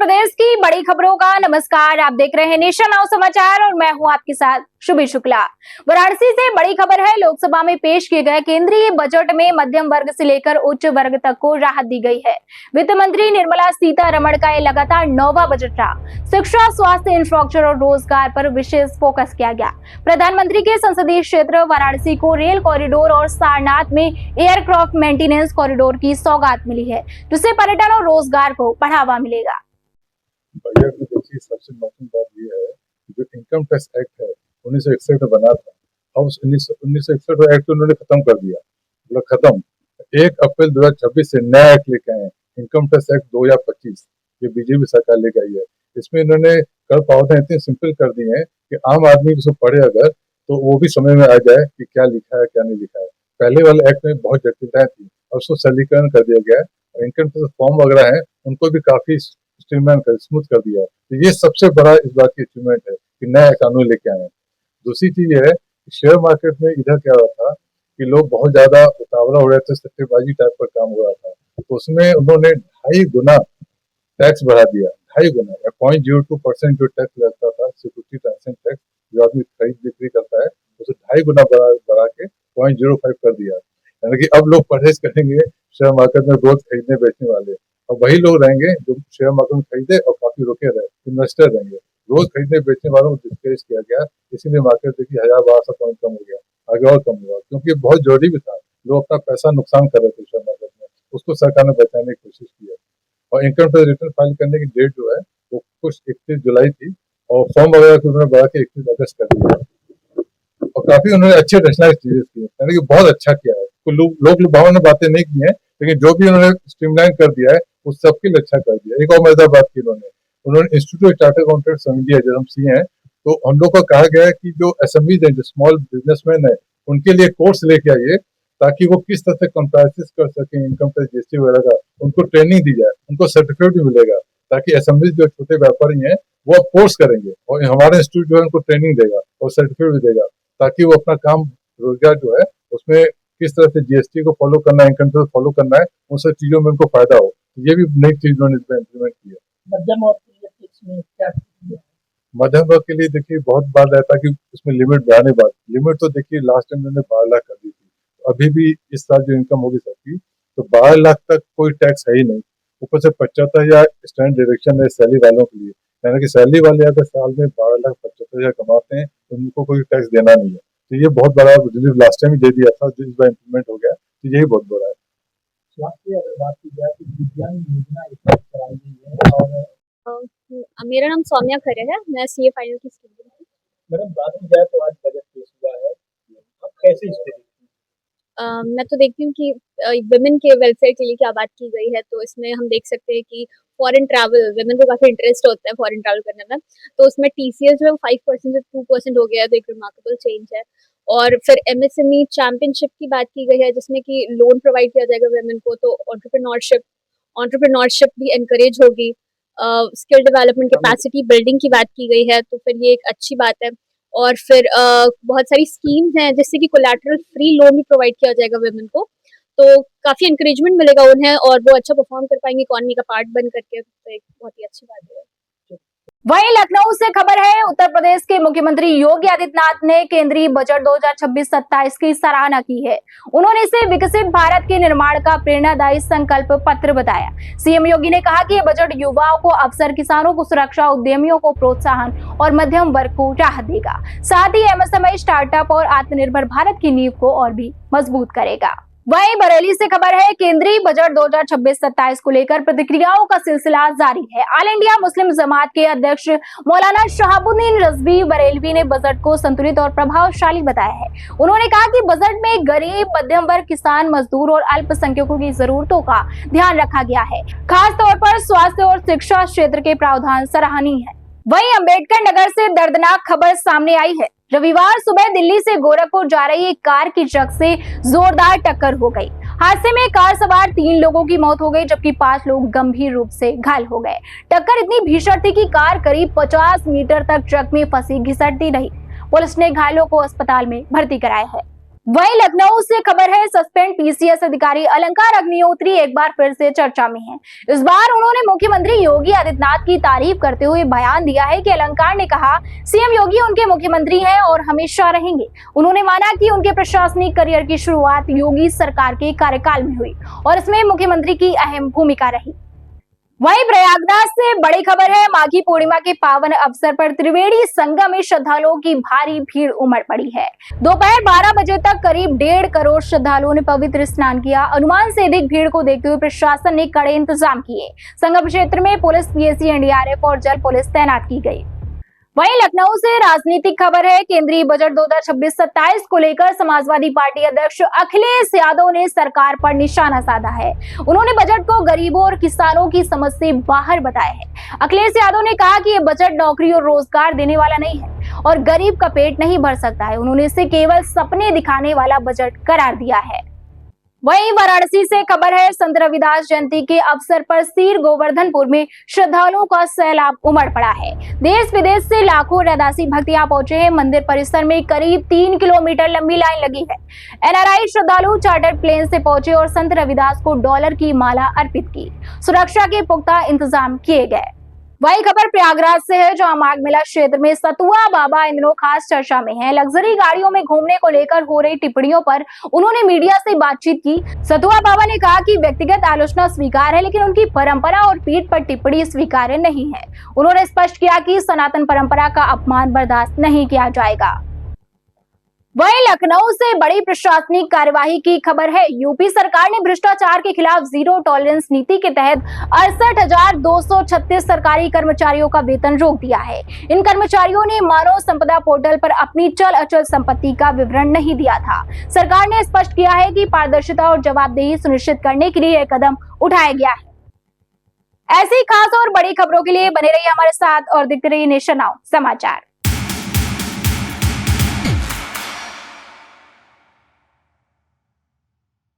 प्रदेश की बड़ी खबरों का नमस्कार। आप देख रहे हैं नेशन नाउ समाचार और मैं हूं आपके साथ शुभी शुक्ला। वाराणसी से बड़ी खबर है। लोकसभा में पेश किए गए केंद्रीय बजट में मध्यम वर्ग से लेकर उच्च वर्ग तक को राहत दी गई है। वित्त मंत्री निर्मला सीतारमण का ये लगातार 9वां बजट रहा। शिक्षा, स्वास्थ्य, इंफ्रास्ट्रक्चर और रोजगार पर विशेष फोकस किया गया। प्रधानमंत्री के संसदीय क्षेत्र वाराणसी को रेल कॉरिडोर और सारनाथ में एयरक्राफ्ट मेंटेनेंस कॉरिडोर की सौगात मिली है, जिससे पर्यटन और रोजगार को बढ़ावा मिलेगा। बजट में देखिए सबसे महत्वपूर्ण बात यह है कि जो इनकम टैक्स एक्ट है 1961 में बना था, अब उस 1961 एक्ट को उन्होंने खत्म कर दिया। मतलब खत्म 1 अप्रैल 2026 से नया एक्ट लेके आए हैं, इनकम टैक्स एक्ट 2025, जो बीजेपी सरकार लेके आई है। इसमें इन्होंने कर प्रावधान इतने सिंपल कर दिए हैं कि आम आदमी उसको पढ़े अगर तो वो भी समझ में आ जाए कि क्या लिखा है क्या नहीं लिखा है। पहले वाले एक्ट में बहुत जटिलताएं थी और उसको सरलीकरण कर दिया गया है। इनकम टैक्स फॉर्म वगैरह है उनको भी काफी स्मूथ कर दिया है। तो ये सबसे बड़ा इस बात की अचीवमेंट है कि नया कानून लेके आए हैं। दूसरी चीज ये है कि शेयर मार्केट में इधर क्या हुआ था कि लोग बहुत ज्यादा उतावला हो रहे थे, सट्टेबाजी टाइप का काम हो रहा था, तो उसमें उन्होंने 2.5 गुना टैक्स बढ़ा दिया। 2.5 गुना या 0.02% जो टैक्स लगता था, सिक्योरिटी ट्रांजेक्शन टैक्स जो आदमी खरीद बिक्री करता है, उसे 2.5 गुना बढ़ा के 0.05 कर दिया। यानी कि अब लोग परहेज करेंगे शेयर मार्केट में रोज खरीदने बेचने वाले, और वही लोग रहेंगे जो शेयर मार्केट में खरीदे और काफी रुके रहे, इन्वेस्टर रहेंगे। रोज खरीदने बेचने वालों को डिस्करेज किया गया, इसीलिए मार्केट देखिए 1000-1200 पॉइंट कम हो गया, आगे और कम हुआ, क्योंकि बहुत जरूरी भी था। लोग अपना पैसा नुकसान कर रहे थे शेयर मार्केट में, उसको सरकार ने बचाने की कोशिश की है। और इनकम टैक्स रिटर्न फाइल करने की डेट जो है वो कुछ 31 जुलाई थी और फॉर्म वगैरह को उन्होंने बढ़ा के 31 अगस्त कर दिया। और काफी उन्होंने अच्छे रचनात्मक चीजें की, यानी कि बहुत अच्छा किया है। तो लोग लुभावनी बातें नहीं की हैं, लेकिन जो भी उन्होंने स्ट्रीमलाइन कर दिया है वो सबके लिए अच्छा कर दिया। एक और मजेदार बात की उन्होंने institute of chartered accountants of India जो हम सी हैं, तो हम लोग को कहा गया है कि जो एसएमईज है, जो स्मॉल बिजनेसमैन है, उनके लिए कोर्स लेके आइए ताकि वो किस तरह से कंप्लायंसेस कर सके इनकम टैक्स जीएसटी वगैरह का, उनको ट्रेनिंग दी जाए, उनको सर्टिफिकेट भी मिलेगा, ताकि एसएमईज जो छोटे व्यापारी हैं वो अब कोर्स करेंगे और हमारा इंस्टीट्यूट जो है उनको ट्रेनिंग देगा और सर्टिफिकेट भी देगा, ताकि वो अपना काम रोजगार जो है उसमें किस तरह से जीएसटी को फॉलो करना है, इनकम टैक्स फॉलो करना है, उन सब चीजों में उनको फायदा हो। ये भी नई चीज उन्होंने इसमें इम्प्लीमेंट की है। मध्यम वर्ग के लिए इसमें क्या है? मध्यम वर्ग के लिए देखिए बहुत बार रहता है कि उसमें लिमिट बढ़ाने बात, लिमिट तो देखिए लास्ट टाइम उन्होंने 12 लाख कर दी थी, अभी भी इस साल जो इनकम होगी सबकी तो 12 लाख तक कोई टैक्स है ही नहीं। ऊपर से 75,000 स्टैंड डिडक्शन है सैलरी वालों के लिए, यानी कि सैलरी वाले अगर साल में 12,75,000 कमाते हैं तो उनको कोई टैक्स देना नहीं है। तो ये बहुत बड़ा रिलीफ लास्ट टाइम ही दे दिया था, जो इस बार इम्प्लीमेंट हो गया, तो यही बहुत बड़ा है। स्वास्थ्य अगर बात की जाए तो दिव्यांग योजना कराई गई है और मेरा नाम सौम्या खरे है, मैं सीए फाइनल की स्टूडेंट हूँ। मैडम बात की जाए तो आज बजट पेश हुआ है, आप कैसे इस पे देखती हैं? मैं तो देखती हूँ कि वुमेन के वेलफेयर के लिए क्या बात की गई है, तो इसमें हम देख सकते हैं कि फॉरेन ट्रैवल, वुमेन को काफ़ी इंटरेस्ट होता है फॉरेन ट्रैवल करने में, तो उसमें टीसीएस जो है 5% से 2% हो गया है, तो एक रिमार्केबल चेंज है। और फिर एमएसएमई चैंपियनशिप की बात की गई है, जिसमें कि लोन प्रोवाइड किया जाएगा वुमेन को, तो एंटरप्रेन्योरशिप भी एनकरेज होगी। स्किल डेवलपमेंट, कैपेसिटी बिल्डिंग की बात की गई है, तो फिर ये एक अच्छी बात है। और फिर बहुत सारी स्कीम्स हैं जिससे कि कोलैटरल फ्री लोन भी प्रोवाइड किया जाएगा वुमेन को, तो काफ़ी इंकरेजमेंट मिलेगा उन्हें और वो अच्छा परफॉर्म कर पाएंगे इकोनॉमी का पार्ट बन करके, तो एक बहुत ही अच्छी बात है। वहीं लखनऊ से खबर है। उत्तर प्रदेश के मुख्यमंत्री योगी आदित्यनाथ ने केंद्रीय बजट 2026-27 की सराहना की है। उन्होंने इसे विकसित भारत के निर्माण का प्रेरणादायी संकल्प पत्र बताया। सीएम योगी ने कहा कि यह बजट युवाओं को अवसर, किसानों को सुरक्षा, उद्यमियों को प्रोत्साहन और मध्यम वर्ग को राहत देगा। साथ ही एमएसएमई, स्टार्टअप और आत्मनिर्भर भारत की नींव को और भी मजबूत करेगा। वहीं बरेली से खबर है। केंद्रीय बजट 2026-27 को लेकर प्रतिक्रियाओं का सिलसिला जारी है। ऑल इंडिया मुस्लिम जमात के अध्यक्ष मौलाना शहाबुद्दीन रिजवी बरेलवी ने बजट को संतुलित और प्रभावशाली बताया है। उन्होंने कहा कि बजट में गरीब, मध्यम वर्ग, किसान, मजदूर और अल्पसंख्यकों की जरूरतों का ध्यान रखा गया है। खास तौर पर स्वास्थ्य और शिक्षा क्षेत्र के प्रावधान सराहनीय है। वहीं अंबेडकर नगर से दर्दनाक खबर सामने आई है। रविवार सुबह दिल्ली से गोरखपुर जा रही एक कार की ट्रक से जोरदार टक्कर हो गई। हादसे में कार सवार 3 लोगों की मौत हो गई, जबकि 5 लोग गंभीर रूप से घायल हो गए। टक्कर इतनी भीषण थी कि कार करीब 50 मीटर तक ट्रक में फंसी घिसटती रही। पुलिस ने घायलों को अस्पताल में भर्ती कराया है। वहीं लखनऊ से खबर है, सस्पेंड पीसीएस अधिकारी अलंकार अग्निहोत्री एक बार फिर से चर्चा में हैं। इस बार उन्होंने मुख्यमंत्री योगी आदित्यनाथ की तारीफ करते हुए बयान दिया है कि अलंकार ने कहा, सीएम योगी उनके मुख्यमंत्री हैं और हमेशा रहेंगे। उन्होंने माना कि उनके प्रशासनिक करियर की शुरुआत योगी सरकार के कार्यकाल में हुई और इसमें मुख्यमंत्री की अहम भूमिका रही। वहीं प्रयागराज से बड़ी खबर है, माघी पूर्णिमा के पावन अवसर पर त्रिवेणी संगम में श्रद्धालुओं की भारी भीड़ उमड़ पड़ी है। दोपहर 12 बजे तक करीब 1.5 करोड़ श्रद्धालुओं ने पवित्र स्नान किया। अनुमान से अधिक भीड़ को देखते हुए प्रशासन ने कड़े इंतजाम किए। संगम क्षेत्र में पुलिस, पीएसी, एनडीआरएफ और जल पुलिस तैनात की गई। वहीं लखनऊ से राजनीतिक खबर है, केंद्रीय बजट 2026-27 को लेकर समाजवादी पार्टी अध्यक्ष अखिलेश यादव ने सरकार पर निशाना साधा है। उन्होंने बजट को गरीबों और किसानों की समझ से बाहर बताया है। अखिलेश यादव ने कहा कि ये बजट नौकरी और रोजगार देने वाला नहीं है और गरीब का पेट नहीं भर सकता है। उन्होंने इसे केवल सपने दिखाने वाला बजट करार दिया है। वहीं वाराणसी से खबर है, संत रविदास जयंती के अवसर पर सीर गोवर्धनपुर में श्रद्धालुओं का सैलाब उमड़ पड़ा है। देश विदेश से लाखों रैदासी भक्त यहाँ पहुंचे हैं। मंदिर परिसर में करीब 3 किलोमीटर लंबी लाइन लगी है। एनआरआई श्रद्धालु चार्टर्ड प्लेन से पहुंचे और संत रविदास को डॉलर की माला अर्पित की। सुरक्षा के पुख्ता इंतजाम किए गए। वही खबर प्रयागराज से है, जहां माघ मेला क्षेत्र में सतुआ बाबा इन दिनों खास चर्चा में है। लग्जरी गाड़ियों में घूमने को लेकर हो रही टिप्पणियों पर उन्होंने मीडिया से बातचीत की। सतुआ बाबा ने कहा कि व्यक्तिगत आलोचना स्वीकार है, लेकिन उनकी परंपरा और पीठ पर टिप्पणी स्वीकार्य नहीं है। उन्होंने स्पष्ट किया कि सनातन परंपरा का अपमान बर्दाश्त नहीं किया जाएगा। वहीं लखनऊ से बड़ी प्रशासनिक कार्यवाही की खबर है। यूपी सरकार ने भ्रष्टाचार के खिलाफ जीरो टॉलरेंस नीति के तहत 68,236 सरकारी कर्मचारियों का वेतन रोक दिया है। इन कर्मचारियों ने मानव संपदा पोर्टल पर अपनी चल अचल संपत्ति का विवरण नहीं दिया था। सरकार ने स्पष्ट किया है कि पारदर्शिता और जवाबदेही सुनिश्चित करने के लिए यह कदम उठाया गया है। ऐसी खास और बड़ी खबरों के लिए बने रहिए हमारे साथ और देखते रहिए नेशन नाउ समाचार।